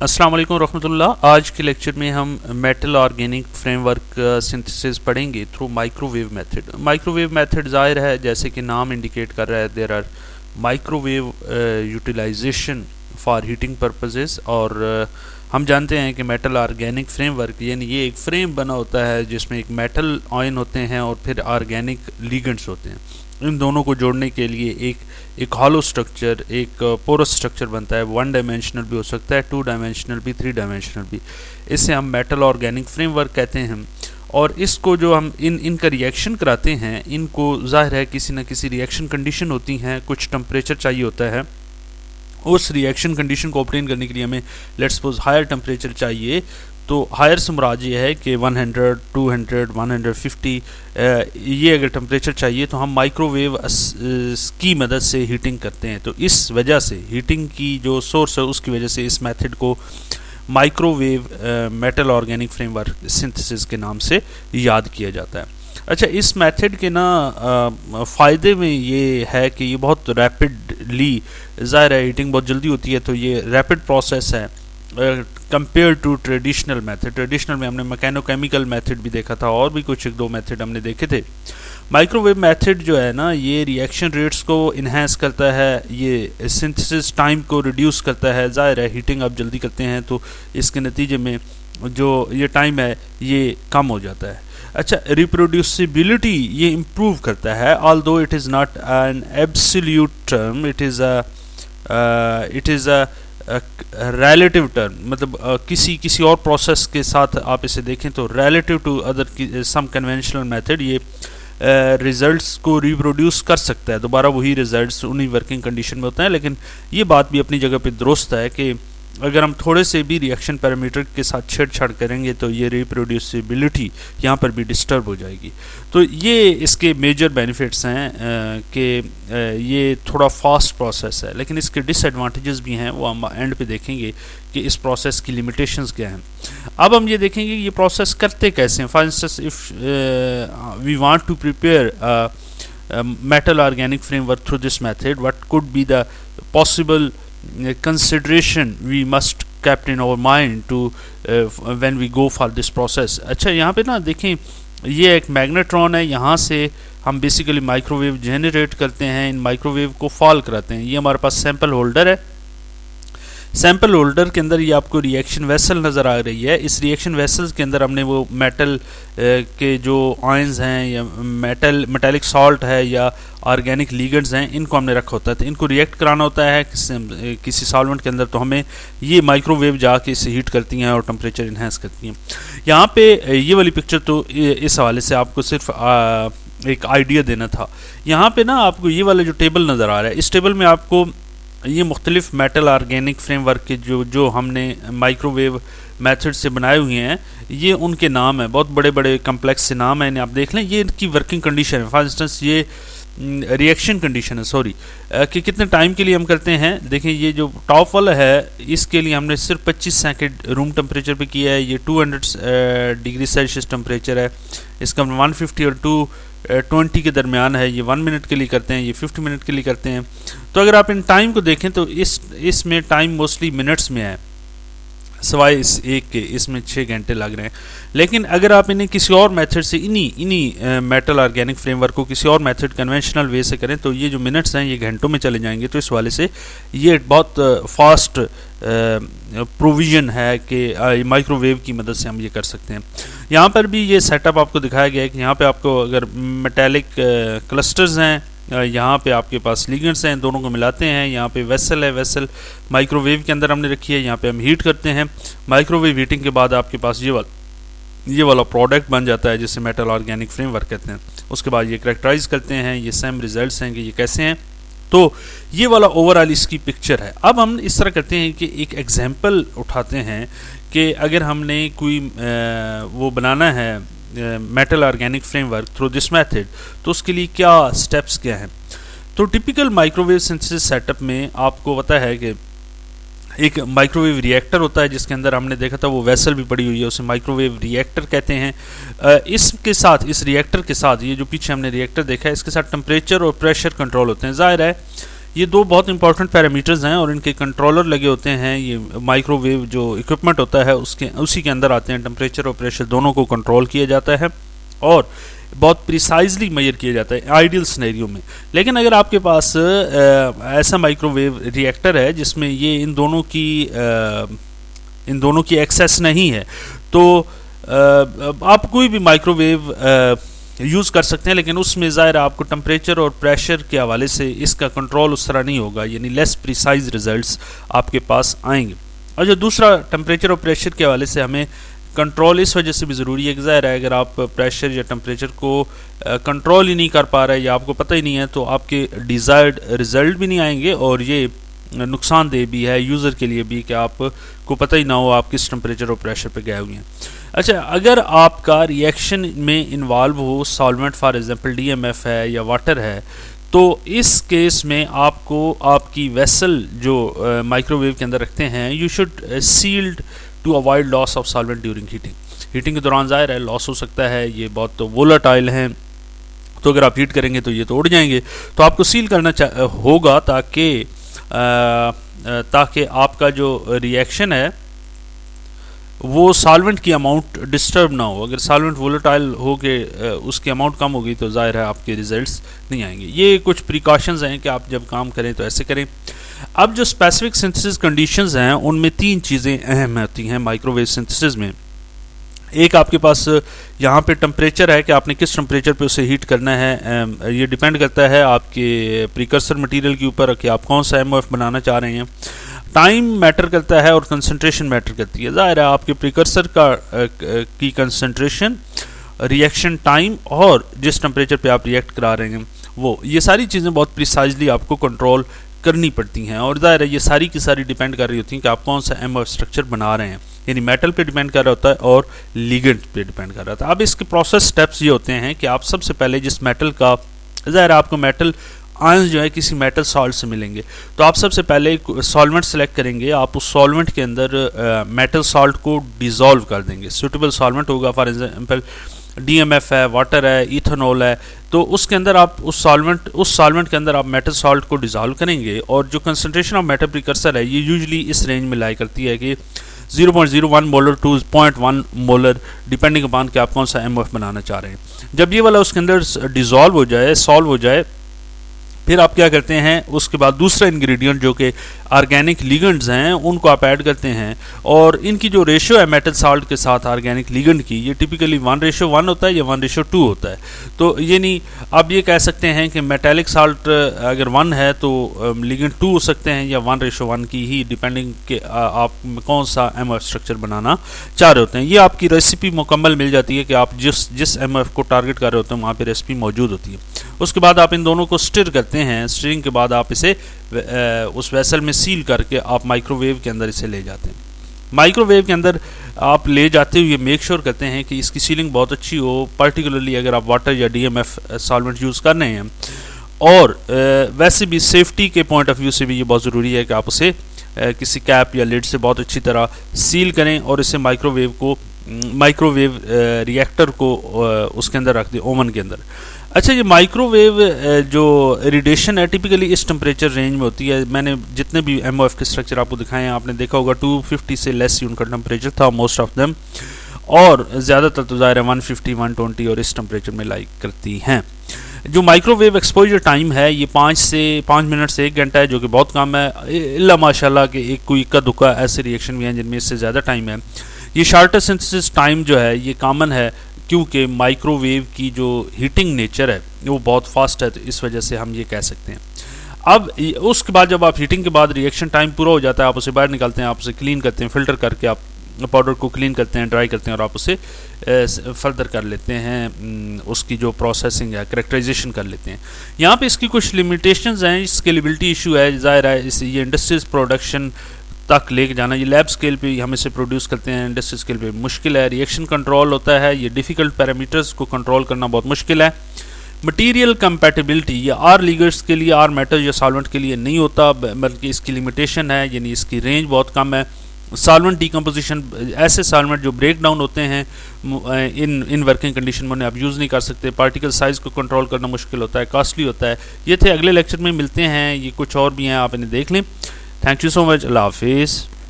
अस्सलाम वालेकुम रहमतुल्लाह। आज के लेक्चर में हम मेटल ऑर्गेनिक फ्रेमवर्क सिंथेसिस पढ़ेंगे through microwave method. Microwave method ज़ाहिर है, जैसे कि नाम इंडिकेट कर रहा है, there are microwave utilization for heating purposes. और हम जानते हैं कि मेटल ऑर्गेनिक फ्रेमवर्क यानी ये एक फ्रेम बना होता है जिसमें एक मेटल आयन होते हैं और फिर ऑर्गेनिक लिगेंड्स होते हैं। इन दोनों को जोड़ने के लिए एक हॉलो स्ट्रक्चर, एक पोरस स्ट्रक्चर बनता है। 1 डायमेंशनल भी हो सकता है, 2 डायमेंशनल भी, 3 डायमेंशनल भी। इसे हम मेटल ऑर्गेनिक फ्रेमवर्क कहते हैं। और इसको जो हम इनका रिएक्शन कराते हैं, इनको जाहिर है किसी न किसी रिएक्शन कंडीशन होती हैं, कुछ टेम्परेचर चाहिए होता है। उस रिएक्शन कंडीशन को ऑब्टेन करने के लिए हमें लेट्स सपोज हायर टेम्परेचर चाहिए। तो हायर से मुराद ये है कि 100, 200, 150 ये अगर टेम्परेचर चाहिए तो हम माइक्रोवेव की मदद से हीटिंग करते हैं। तो इस वजह से हीटिंग की जो सोर्स है उसकी वजह से इस मेथड को microwave metal organic framework synthesis के नाम से याद किया जाता है। अच्छा, इस मेथड के ना फ़ायदे में ये है कि ये बहुत रैपिडली, ज़ाहिर है हीटिंग बहुत जल्दी होती है, तो ये रैपिड प्रोसेस है compare to traditional method. Traditional में हमने मैकेनोकेमिकल मेथड भी देखा था और भी कुछ एक दो मेथड हमने देखे थे। माइक्रोवेव मेथड जो है ना, ये रिएक्शन रेट्स को इन्हेंस करता है, ये सिंथेसिस टाइम को रिड्यूस करता है। ज़ाहिर है हीटिंग आप जल्दी करते हैं तो इसके नतीजे में जो ये टाइम है ये कम हो जाता है। अच्छा, रिप्रोड्यूसिबिलिटी ये इम्प्रूव करता है, although it is not an absolute term, it is a relative term. मतलब किसी और प्रोसेस के साथ आप इसे देखें तो relative to other some conventional method ये रिजल्ट्स को रिप्रोड्यूस कर सकता है। दोबारा वही रिजल्ट्स उन्हीं वर्किंग कंडीशन में होते हैं। लेकिन ये बात भी अपनी जगह पे दुरुस्त है कि अगर हम थोड़े से भी रिएक्शन पैरामीटर के साथ छेड़छाड़ करेंगे तो ये रिप्रोड्यूसिबिलिटी यहाँ पर भी डिस्टर्ब हो जाएगी। तो ये इसके मेजर बेनिफिट्स हैं कि ये थोड़ा फास्ट प्रोसेस है, लेकिन इसके डिसएडवांटेजेस भी हैं, वो हम एंड पे देखेंगे कि इस प्रोसेस की लिमिटेशंस क्या हैं। अब हम ये देखेंगे कि ये प्रोसेस करते कैसे हैं। For instance, if we want to prepare metal organic framework through this method, what could be the possible consideration we must kept in our mind to when we go for this process। अच्छा, यहाँ पे ना देखें, ये एक magnetron है, यहाँ से हम बेसिकली माइक्रोवेव जनरेट करते हैं, इन माइक्रोवेव को फॉल कराते हैं। ये हमारे पास सैंपल होल्डर है। सैंपल होल्डर के अंदर ये आपको रिएक्शन वेसल नज़र आ रही है। इस रिएक्शन वेसल्स के अंदर हमने वो मेटल के जो आयंस हैं या मेटेलिक सॉल्ट है या ऑर्गेनिक लिगेंड्स हैं, इनको हमने रखा होता है। तो इनको रिएक्ट कराना होता है किसी सॉल्वेंट के अंदर, तो हमें ये माइक्रोवेव जाके इसे हीट करती हैं और टेम्परेचर इन्हेंस करती हैं। यहाँ पे ये वाली पिक्चर तो इस हवाले से आपको सिर्फ एक आइडिया देना था। यहाँ पे ना आपको ये वाला जो टेबल नज़र आ रहा है, इस टेबल में आपको ये मुख्तलिफ मेटल ऑर्गेनिक फ्रेमवर्क के जो हमने माइक्रोवेव मेथड से बनाए हुए हैं, ये उनके नाम हैं। बहुत बड़े बड़े कम्प्लेक्स से नाम हैं, इन्हें आप देख लें। ये इनकी वर्किंग कंडीशन है। फॉर इंस्टेंस, ये रिएक्शन कंडीशन है, सॉरी, कि कितने टाइम के लिए हम करते हैं। देखें, ये जो टॉप वाला है इसके लिए हमने सिर्फ 25 सेकंड रूम टेम्परेचर पे किया है। ये 200 डिग्री सेल्सियस टेम्परेचर है। इसका 150 और 220 के दरमियान है। ये 1 मिनट के लिए करते हैं, ये 50 मिनट के लिए करते हैं। तो अगर आप इन टाइम को देखें तो इसमें टाइम मोस्टली मिनट्स में है, सवाए इस एक के, इसमें 6 घंटे लग रहे हैं। लेकिन अगर आप इन्हें किसी और मेथड से, इन्हीं मेटल ऑर्गेनिक फ्रेमवर्क को किसी और मेथड कन्वेंशनल वे से करें तो ये जो मिनट्स हैं ये घंटों में चले जाएंगे। तो इस वाले से ये बहुत फास्ट प्रोविज़न है कि माइक्रोवेव की मदद से हम ये कर सकते हैं। यहाँ पर भी ये सेटअप आपको दिखाया गया है कि यहाँ पे आपको अगर मेटेलिक क्लस्टर्स हैं, यहाँ पे आपके पास लिगेंड्स हैं, दोनों को मिलाते हैं। यहाँ पे वेसल है, वेसल माइक्रोवेव के अंदर हमने रखी है, यहाँ पे हम हीट करते हैं। माइक्रोवेव हीटिंग के बाद आपके पास ये वाला प्रोडक्ट बन जाता है जिसे मेटल ऑर्गेनिक फ्रेमवर्क कहते हैं। उसके बाद ये करेक्टराइज करते हैं, ये सेम रिजल्ट्स हैं कि ये कैसे हैं। तो ये वाला ओवरऑल इसकी पिक्चर है। अब हम इस तरह करते हैं कि एक एग्जांपल उठाते हैं कि अगर हमने कोई वो बनाना है metal organic framework through this method, तो उसके लिए क्या स्टेप्स क्या हैं। तो टिपिकल माइक्रोवेव सिंथेसिस सेटअप में आपको पता है कि एक माइक्रोवेव रिएक्टर होता है जिसके अंदर हमने देखा था वो वेसल भी पड़ी हुई है, उसे माइक्रोवेव रिएक्टर कहते हैं। इसके साथ, इस रिएक्टर के साथ, ये जो पीछे हमने रिएक्टर देखा है, इसके साथ टेम्परेचर और प्रेशर कंट्रोल होते हैं। ज़ाहिर है ये दो बहुत इंपॉर्टेंट पैरामीटर्स हैं और इनके कंट्रोलर लगे होते हैं। ये माइक्रोवेव जो इक्विपमेंट होता है उसी के अंदर आते हैं। टेम्परेचर और प्रेशर दोनों को कंट्रोल किया जाता है और बहुत प्रिसाइजली मेजर किया जाता है आइडियल सिनेरियो में। लेकिन अगर आपके पास ऐसा माइक्रोवेव रिएक्टर है जिसमें ये इन दोनों की एक्सेस नहीं है, तो आप कोई भी माइक्रोवेव यूज़ कर सकते हैं, लेकिन उसमें ज़ाहिर आपको टेम्परेचर और प्रेशर के हवाले से इसका कंट्रोल उस तरह नहीं होगा, यानी लेस प्रिसाइज रिजल्ट्स आपके पास आएंगे। और जो दूसरा टेम्परेचर और प्रेशर के हवाले से हमें कंट्रोल इस वजह से भी ज़रूरी है कि ज़ाहिर है अगर आप प्रेशर या टेम्परेचर को कंट्रोल ही नहीं कर पा रहे या आपको पता ही नहीं है, तो आपके डिज़ायर्ड रिज़ल्ट भी नहीं आएंगे और ये नुकसानदेह भी है यूज़र के लिए भी कि आपको पता ही ना हो आप किस टेम्परेचर और प्रेशर पे गए हुए हैं। अच्छा, अगर आपका रिएक्शन में इन्वॉल्व हो सॉल्वेंट, फॉर एग्जांपल DMF है या वाटर है, तो इस केस में आपको आपकी वेसल जो माइक्रोवेव के अंदर रखते हैं, you should sealed to avoid loss of solvent during heating के दौरान ज़ाहिर है लॉस हो सकता है, ये बहुत वोलाटाइल हैं, तो अगर आप हीट करेंगे तो ये तो उड़ जाएंगे, तो आपको सील करना होगा ताकि आपका जो रिएक्शन है वो सॉल्वेंट की अमाउंट डिस्टर्ब ना हो। अगर सॉल्वेंट वोलेटाइल हो के उसकी अमाउंट कम होगी तो ज़ाहिर है आपके रिजल्ट्स नहीं आएंगे। ये कुछ प्रिकॉशंस हैं कि आप जब काम करें तो ऐसे करें। अब जो स्पेसिफिक सिंथेसिस कंडीशंस हैं उनमें 3 चीज़ें अहम होती हैं माइक्रोवेव सिंथेसिस में। एक आपके पास यहाँ पे टेम्परेचर है कि आपने किस टेम्परेचर पे उसे हीट करना है। ये डिपेंड करता है आपके प्रिकर्सर मटेरियल के ऊपर कि आप कौन सा MOF बनाना चाह रहे हैं। टाइम मैटर करता है और कंसंट्रेशन मैटर करती है। ज़ाहिर है आपके प्रिकर्सर की कंसंट्रेशन, रिएक्शन टाइम और जिस टेम्परेचर पे आप रिएक्ट करा रहे हैं वो, ये सारी चीज़ें बहुत प्रिसाइजली आपको कंट्रोल करनी पड़ती हैं और ज़ाहिर है ये सारी की सारी डिपेंड कर रही होती हैं कि आप कौन सा MOF स्ट्रक्चर बना रहे हैं, यानी मेटल पे डिपेंड कर रहा होता है और लिगेंड पे डिपेंड कर रहा था। अब इसके प्रोसेस स्टेप्स ये होते हैं कि आप सबसे पहले जिस मेटल का, ज़ाहिर आपको मेटल आयंस जो है किसी मेटल सॉल्ट से मिलेंगे, तो आप सबसे पहले सॉल्वेंट सेलेक्ट करेंगे। आप उस सॉल्वेंट के अंदर मेटल सॉल्ट को डिज़ोल्व कर देंगे। सूटेबल सॉल्वेंट होगा, फॉर एग्जांपल DMF है, वाटर है, इथेनॉल है, तो उसके अंदर आप उस सॉल्वेंट के अंदर आप मेटल सॉल्ट को डिज़ोल्व करेंगे और जो कंसंट्रेशन ऑफ मेटल प्रिकर्सर है ये यूजुअली इस रेंज में लाई करती है कि 0.01 molar to 0.1 molar, depending upon कि आप कौन सा MOF बनाना चाह रहे हैं। जब ये वाला उसके अंदर डिज़ोल्व हो जाए, सॉल्व हो जाए, फिर आप क्या करते हैं, उसके बाद दूसरा इंग्रेडिएंट जो कि ऑर्गेनिक लिगेंड्स हैं उनको आप ऐड करते हैं और इनकी जो रेशियो है मेटल साल्ट के साथ ऑर्गेनिक लिगेंड की, ये टिपिकली 1:1 होता है या 1:2 होता है। तो ये नहीं, आप ये कह सकते हैं कि मेटेलिक साल्ट अगर 1 है तो लिगेंड 2 हो सकते हैं या 1:1 की ही, डिपेंडिंग कि आप कौन सा MOF स्ट्रक्चर बनाना चाह रहे होते हैं। ये आपकी रेसिपी मुकम्मल मिल जाती है कि आप जिस MOF को टारगेट कर रहे होते हैं वहाँ पर रेसिपी मौजूद होती है। उसके बाद आप इन दोनों को स्टिर करते हैं। स्टिरिंग के बाद आप इसे उस वेसल में सील करके आप माइक्रोवेव के अंदर इसे ले जाते हैं। माइक्रोवेव के अंदर आप ले जाते हुए मेक श्योर करते हैं कि इसकी सीलिंग बहुत अच्छी हो, पर्टिकुलरली अगर आप वाटर या DMF सॉल्वेंट यूज़ कर रहे हैं। और वैसे भी सेफ्टी के पॉइंट ऑफ व्यू से भी ये बहुत ज़रूरी है कि आप उसे किसी कैप या लिड से बहुत अच्छी तरह सील करें और इसे माइक्रोवेव रिएक्टर को उसके अंदर रख दें, ओवन के अंदर। अच्छा, ये माइक्रोवेव जो रेडिएशन है टिपिकली इस टेम्परेचर रेंज में होती है। मैंने जितने भी MOF के स्ट्रक्चर आपको दिखाए हैं आपने देखा होगा 250 से लेस ही उनका टेम्परेचर था मोस्ट ऑफ देम, और ज़्यादातर तो ज़ाहिर है 150, 120 और इस टेम्परेचर में लाइक करती हैं। जो माइक्रोवेव एक्सपोजर टाइम है ये 5 मिनट से 1 घंटा है, जो कि बहुत कम है, इल्ला माशाल्लाह कि एक कोई इक्का दुक्का ऐसे रिएक्शन भी हैं जिनमें इससे ज़्यादा टाइम है। ये शार्टर सिंथेसिस टाइम जो है ये कॉमन है क्योंकि माइक्रोवेव की जो हीटिंग नेचर है वो बहुत फास्ट है, तो इस वजह से हम ये कह सकते हैं। अब उसके बाद जब आप हीटिंग के बाद रिएक्शन टाइम पूरा हो जाता है, आप उसे बाहर निकालते हैं, आप उसे क्लीन करते हैं, फ़िल्टर करके आप पाउडर को क्लीन करते हैं, ड्राई करते हैं और आप उसे फर्दर कर लेते हैं, उसकी जो प्रोसेसिंग है, करेक्टराइजेशन कर लेते हैं। यहाँ पे इसकी कुछ लिमिटेशंस हैं, स्केलेबिलिटी इशू है, ज़ाहिर है ये इंडस्ट्रीज प्रोडक्शन तक लेके जाना, ये लैब स्केल पे हम इसे प्रोड्यूस करते हैं, इंडस्ट्री स्केल पे मुश्किल है। रिएक्शन कंट्रोल होता है, ये डिफ़िकल्ट पैरामीटर्स को कंट्रोल करना बहुत मुश्किल है। मटेरियल कंपैटिबिलिटी ये आर लिगेंड्स के लिए, आर मेटल या सॉल्वेंट के लिए नहीं होता, बल्कि इसकी लिमिटेशन है, यानी इसकी रेंज बहुत कम है। सॉल्वेंट डिकम्पोजिशन, ऐसे सॉल्वेंट जो ब्रेक डाउन होते हैं इन वर्किंग कंडीशन में, उन्हें आप यूज़ नहीं कर सकते। पार्टिकल साइज़ को कंट्रोल करना मुश्किल होता है, कॉस्टली होता है। ये थे, अगले लेक्चर में मिलते हैं। ये कुछ और भी हैं, आप इन्हें देख लें। Thank you so much. अल्लाह हाफिज़।